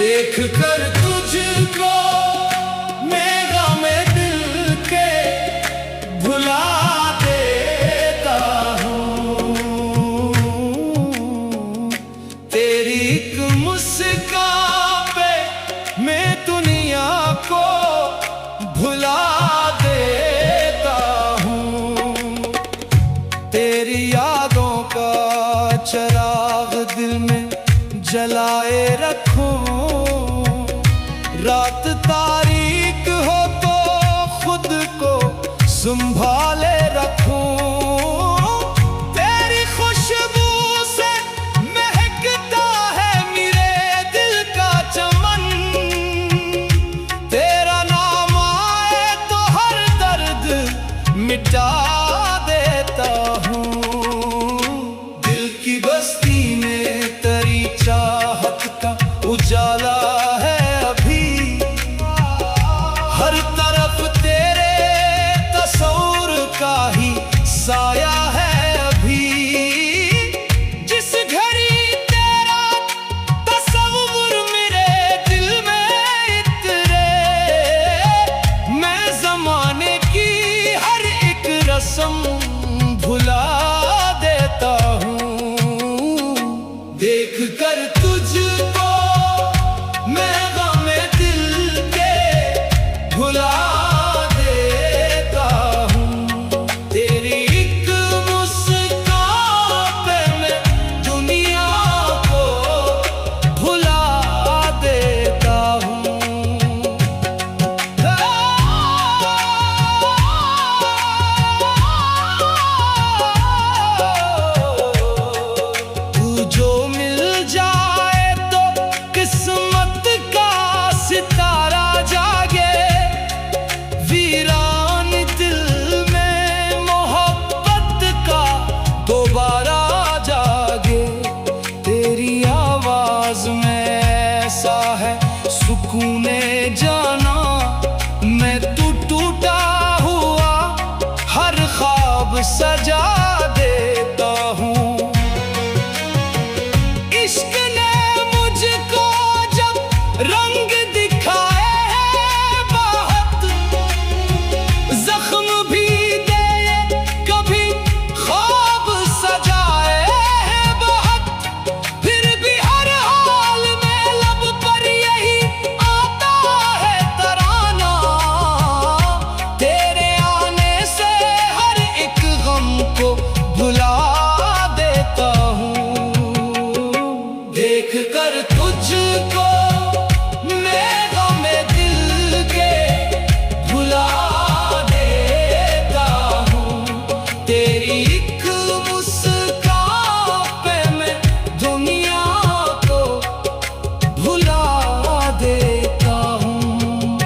देख कर तुझको मेरा में दिल के भुला देता हूँ। तेरी एक मुस्कान पे मैं दुनिया को भुला देता हूँ। तेरी यादों का चिराग दिल में जलाए रखूं। रात तारीक हो तो खुद को संभाले रखूं। तेरी खुशबू से महकता है मेरे दिल का चमन। तेरा नाम आए तो हर दर्द मिटा देता हूँ। दिल की बस्ती में तेरी चाहत का उजाला है अभी। हर तरफ तेरे तस्वीर का ही साया है अभी। जिस घड़ी तेरा तस्वीर मेरे दिल में इतरे, मैं ज़माने की हर एक रस्म भुला देता हूँ। देख कर तुझको मैं गमे दिल के भुला देता हूँ। तेरी एक मुस्कान पे मैं दुनिया को भुला देता हूँ। तू जो मिल जाए तो किस्मत का सितारा जागे। वीरान दिल में मोहब्बत का दोबारा जागे। तेरी आवाज में ऐसा है सुकूने जाना। मैं तू टूटा हुआ हर ख्वाब सजा देता हूँ। इश्क ने मुझको जब रंग दिखाए हैं बहुत, जख्म भी दे कभी ख्वाब सजाए हैं बहुत। फिर भी हर हाल में लब पर यही आता है तराना। तेरे आने से हर एक गम को भुला देता हूँ। देख कर तुझको मैं गमे दिल के भुला देता हूँ। तेरी एक मुस्कान पे मैं दुनिया को भुला देता हूँ।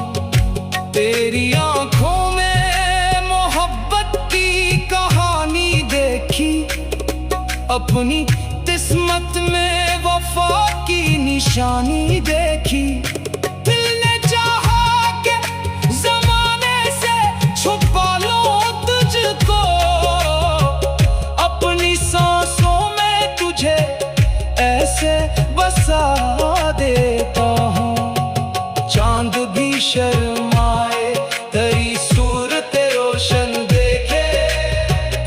तेरी आंखों में मोहब्बत की कहानी देखी। अपनी किस्मत में वफा की निशानी देखी। दिल ने चाहा कि ज़माने से छुपा लो तुझको। अपनी सांसों में तुझे ऐसे बसा देता हूँ। चांद भी शर्माए तेरी सूरत रोशन देखे।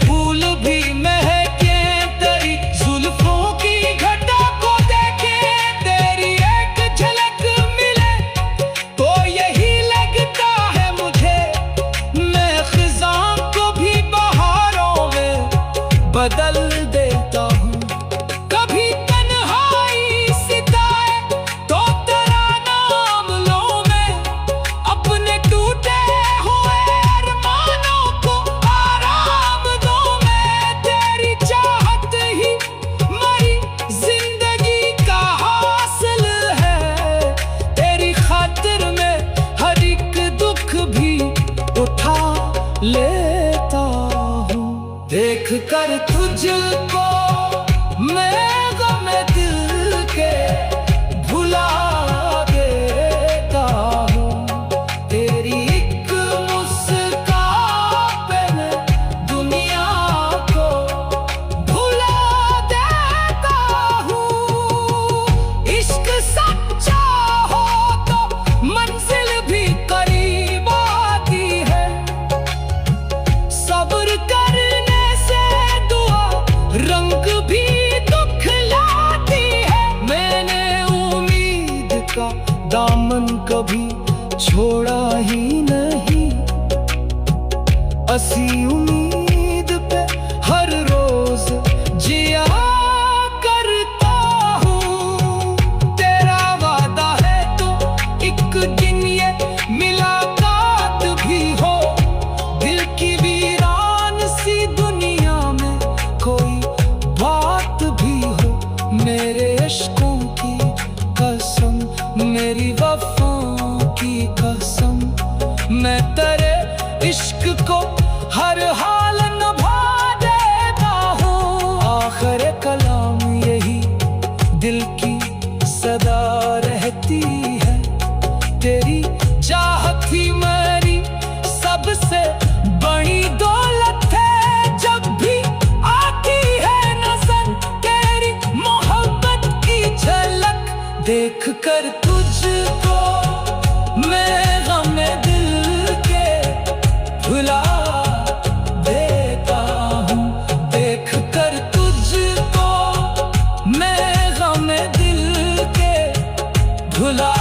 फूल भी महके तेरी जुल्फों की घटा को देखे। तेरी एक झलक मिले तो यही लगता है मुझे, मैं खिज़ां को भी बहारों में बदल देता हूँ। कभी तन्हाई सिताए का दामन कभी छोड़ा ही नहीं। असी उम्मीद पे हर रोज जिया करता हूँ। तेरा वादा है तो एक दिन ये मुलाकात भी हो। दिल की वीरान सी दुनिया में कोई बात भी हो। मेरे इश्कों की कसम, मेरी वफाओं की कसम, मैं तेरे इश्क को हर हाल निभा देता हूँ। आखिर कलाम यही दिल की सदा रहती है। तेरी चाहत ही मेरी सबसे बड़ी दौलत है। जब भी आती है नजर तेरी मोहब्बत की झलक, देख कर तुझको मैं गम दिल के भुला देता हूँ। देख कर तुझको मैं गम दिल के भुला